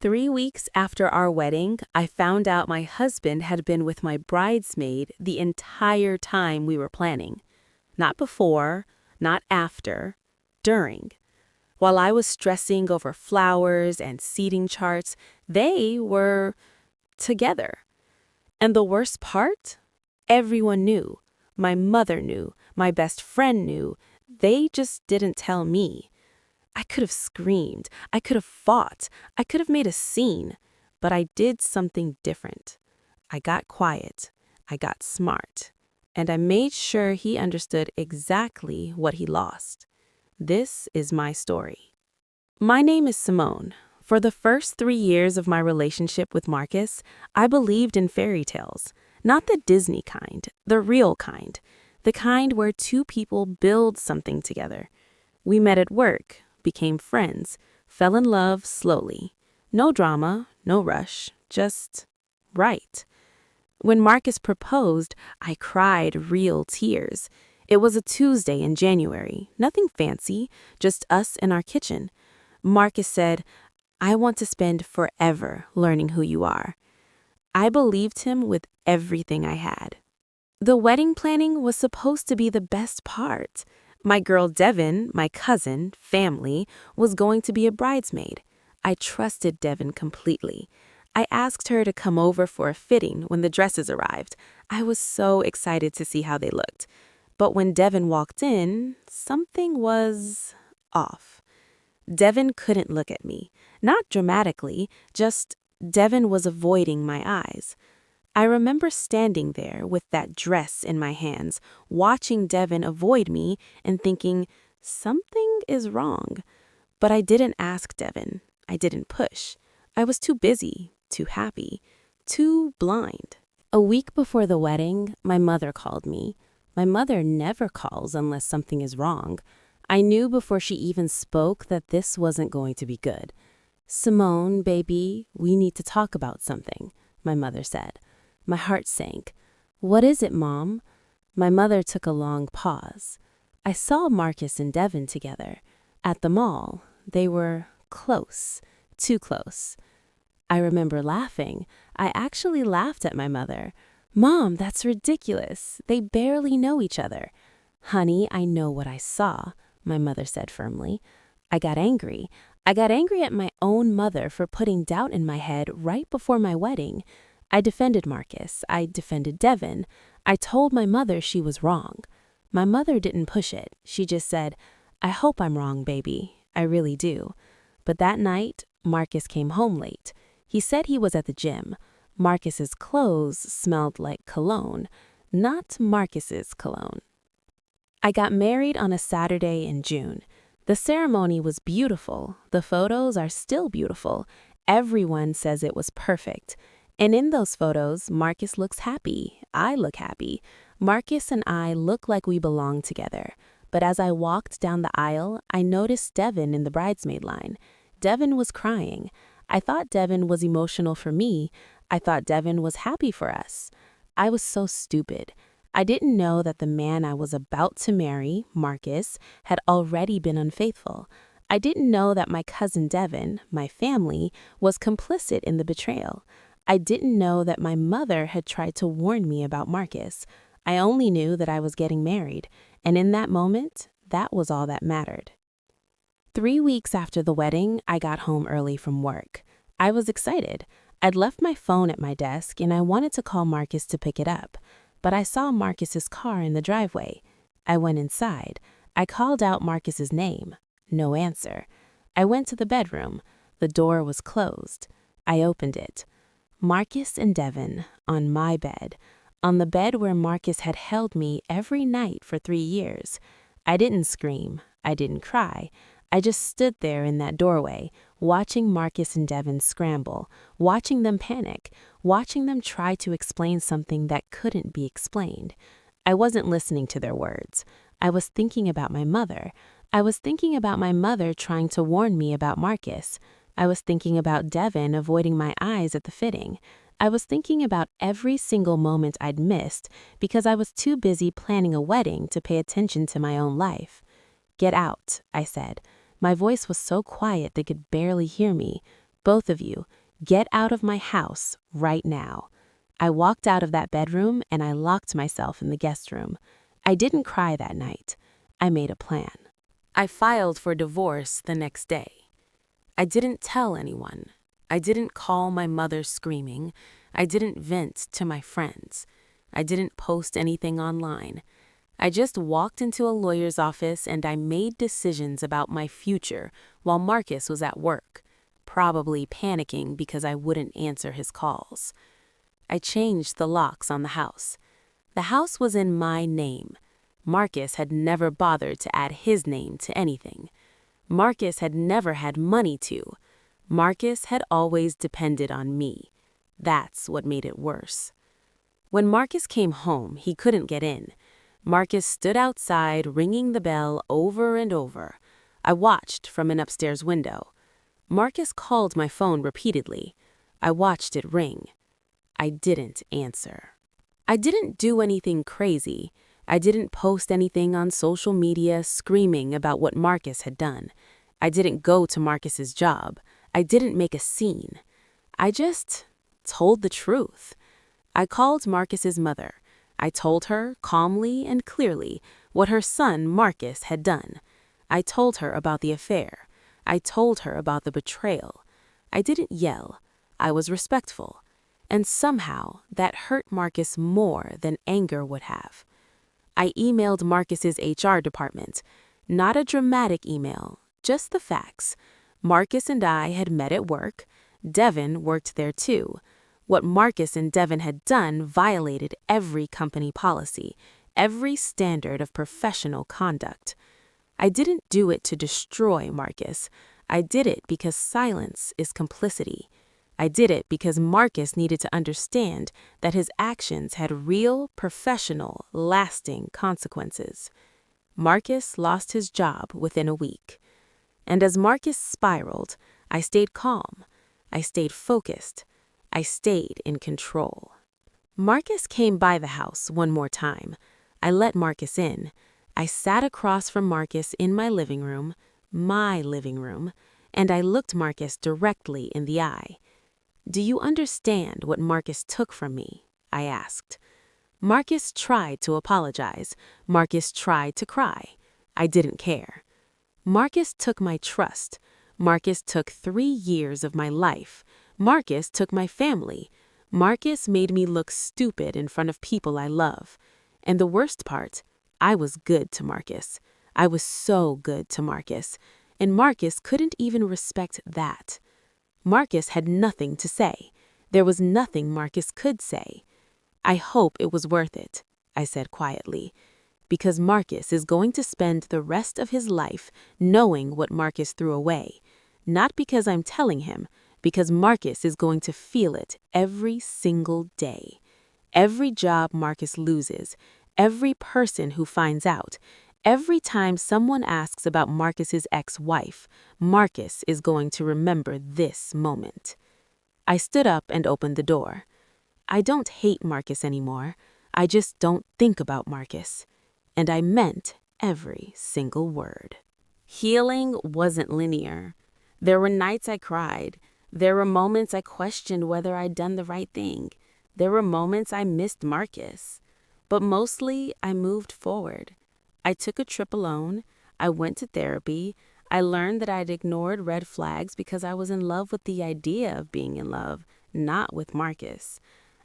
3 weeks after our wedding, I found out my husband had been with my bridesmaid the entire time we were planning. Not before, not after, during. While I was stressing over flowers and seating charts, they were together. And the worst part? Everyone knew. My mother knew. My best friend knew. They just didn't tell me. I could have screamed. I could have fought. I could have made a scene. But I did something different. I got quiet. I got smart. And I made sure he understood exactly what he lost. This is my story. My name is Simone. For the first 3 years of my relationship with Marcus, I believed in fairy tales. Not the Disney kind, the real kind. The kind where two people build something together. We met at work, became friends, fell in love slowly. No drama, no rush, just right. When Marcus proposed, I cried real tears. It was a Tuesday in January, nothing fancy, just us in our kitchen. Marcus said, "I want to spend forever learning who you are." I believed him with everything I had. The wedding planning was supposed to be the best part. My girl Devon, my cousin, family, was going to be a bridesmaid. I trusted Devon completely. I asked her to come over for a fitting when the dresses arrived. I was so excited to see how they looked. But when Devon walked in, something was off. Devon couldn't look at me. Not dramatically, just Devon was avoiding my eyes. I remember standing there with that dress in my hands, watching Devon avoid me and thinking, something is wrong. But I didn't ask Devon. I didn't push. I was too busy, too happy, too blind. A week before the wedding, my mother called me. My mother never calls unless something is wrong. I knew before she even spoke that this wasn't going to be good. "Simone, baby, we need to talk about something," my mother said. My heart sank. "What is it, Mom?" My mother took a long pause. I saw Marcus and Devon together. At the mall, they were close, too close. I remember laughing. I actually laughed at my mother. "Mom, that's ridiculous. They barely know each other." "Honey, I know what I saw," my mother said firmly. I got angry. I got angry at my own mother for putting doubt in my head right before my wedding. I defended Marcus. I defended Devon. I told my mother she was wrong. My mother didn't push it. She just said, "I hope I'm wrong, baby. I really do." But that night, Marcus came home late. He said he was at the gym. Marcus's clothes smelled like cologne, not Marcus's cologne. I got married on a Saturday in June. The ceremony was beautiful. The photos are still beautiful. Everyone says it was perfect. And in those photos, Marcus looks happy. I look happy. Marcus and I look like we belong together. But as I walked down the aisle, I noticed Devon in the bridesmaid line. Devon was crying. I thought Devon was emotional for me. I thought Devon was happy for us. I was so stupid. I didn't know that the man I was about to marry, Marcus, had already been unfaithful. I didn't know that my cousin Devon, my family, was complicit in the betrayal. I didn't know that my mother had tried to warn me about Marcus. I only knew that I was getting married, and in that moment, that was all that mattered. 3 weeks after the wedding, I got home early from work. I was excited. I'd left my phone at my desk, and I wanted to call Marcus to pick it up. But I saw Marcus's car in the driveway. I went inside. I called out Marcus's name. No answer. I went to the bedroom. The door was closed. I opened it. Marcus and Devon on my bed, on the bed where Marcus had held me every night for 3 years. I didn't scream. I didn't cry. I just stood there in that doorway, watching Marcus and Devon scramble, watching them panic, watching them try to explain something that couldn't be explained. I wasn't listening to their words. I was thinking about my mother. I was thinking about my mother trying to warn me about Marcus. I was thinking about Devon avoiding my eyes at the fitting. I was thinking about every single moment I'd missed because I was too busy planning a wedding to pay attention to my own life. "Get out," I said. My voice was so quiet they could barely hear me. Both of you, get out of my house right now." I walked out of that bedroom and I locked myself in the guest room. I didn't cry that night. I made a plan. I filed for divorce the next day. I didn't tell anyone. I didn't call my mother screaming. I didn't vent to my friends. I didn't post anything online. I just walked into a lawyer's office and I made decisions about my future while Marcus was at work, probably panicking because I wouldn't answer his calls. I changed the locks on the house. The house was in my name. Marcus had never bothered to add his name to anything. Marcus had never had money to. Marcus had always depended on me. That's what made it worse. When Marcus came home, he couldn't get in. Marcus stood outside, ringing the bell over and over. I watched from an upstairs window. Marcus called my phone repeatedly. I watched it ring. I didn't answer. I didn't do anything crazy. I didn't post anything on social media screaming about what Marcus had done. I didn't go to Marcus's job. I didn't make a scene. I just told the truth. I called Marcus's mother. I told her calmly and clearly what her son Marcus had done. I told her about the affair. I told her about the betrayal. I didn't yell. I was respectful. And somehow that hurt Marcus more than anger would have. I emailed Marcus's HR department. Not a dramatic email, just the facts. Marcus and I had met at work. Devon worked there too. What Marcus and Devon had done violated every company policy, every standard of professional conduct. I didn't do it to destroy Marcus. I did it because silence is complicity. I did it because Marcus needed to understand that his actions had real, professional, lasting consequences. Marcus lost his job within a week. And as Marcus spiraled, I stayed calm. I stayed focused. I stayed in control. Marcus came by the house one more time. I let Marcus in. I sat across from Marcus in my living room, and I looked Marcus directly in the eye. "Do you understand what Marcus took from me?" I asked. Marcus tried to apologize. Marcus tried to cry. I didn't care. Marcus took my trust. Marcus took 3 years of my life. Marcus took my family. Marcus made me look stupid in front of people I love. And the worst part, I was good to Marcus. I was so good to Marcus. And Marcus couldn't even respect that. Marcus had nothing to say. There was nothing Marcus could say. "I hope it was worth it," I said quietly, "because Marcus is going to spend the rest of his life knowing what Marcus threw away. Not because I'm telling him, because Marcus is going to feel it every single day. Every job Marcus loses, every person who finds out, every time someone asks about Marcus's ex-wife, Marcus is going to remember this moment." I stood up and opened the door. I don't hate Marcus anymore. I just don't think about Marcus. And I meant every single word. Healing wasn't linear. There were nights I cried. There were moments I questioned whether I'd done the right thing. There were moments I missed Marcus. But mostly, I moved forward. I took a trip alone. I went to therapy. I learned that I'd ignored red flags because I was in love with the idea of being in love, not with Marcus.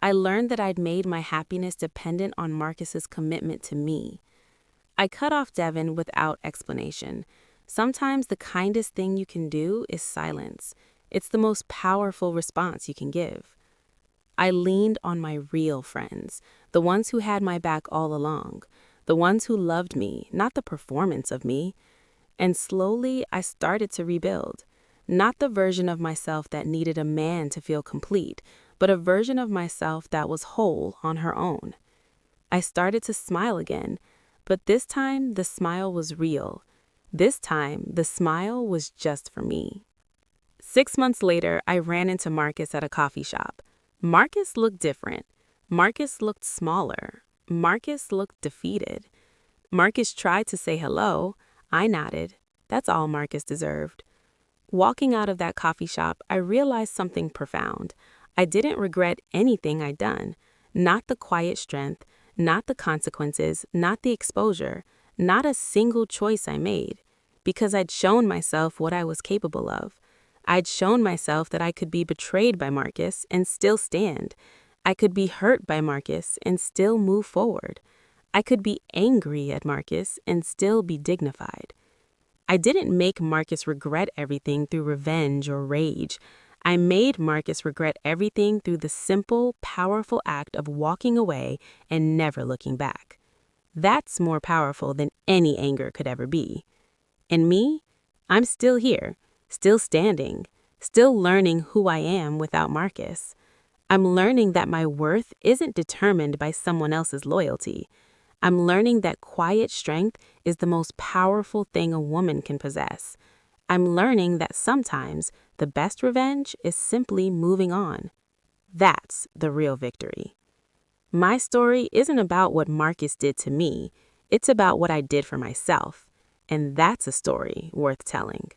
I learned that I'd made my happiness dependent on Marcus's commitment to me. I cut off Devon without explanation. Sometimes the kindest thing you can do is silence. It's the most powerful response you can give. I leaned on my real friends, the ones who had my back all along, the ones who loved me, not the performance of me. And slowly, I started to rebuild. Not the version of myself that needed a man to feel complete, but a version of myself that was whole on her own. I started to smile again, but this time the smile was real. This time the smile was just for me. 6 months later, I ran into Marcus at a coffee shop. Marcus looked different. Marcus looked smaller. Marcus looked defeated. Marcus tried to say hello. I nodded. That's all Marcus deserved. Walking out of that coffee shop, I realized something profound. I didn't regret anything I'd done. Not the quiet strength, not the consequences, not the exposure, not a single choice I made. Because I'd shown myself what I was capable of. I'd shown myself that I could be betrayed by Marcus and still stand. I could be hurt by Marcus and still move forward. I could be angry at Marcus and still be dignified. I didn't make Marcus regret everything through revenge or rage. I made Marcus regret everything through the simple, powerful act of walking away and never looking back. That's more powerful than any anger could ever be. And me? I'm still here, still standing, still learning who I am without Marcus. I'm learning that my worth isn't determined by someone else's loyalty. I'm learning that quiet strength is the most powerful thing a woman can possess. I'm learning that sometimes the best revenge is simply moving on. That's the real victory. My story isn't about what Marcus did to me. It's about what I did for myself. And that's a story worth telling.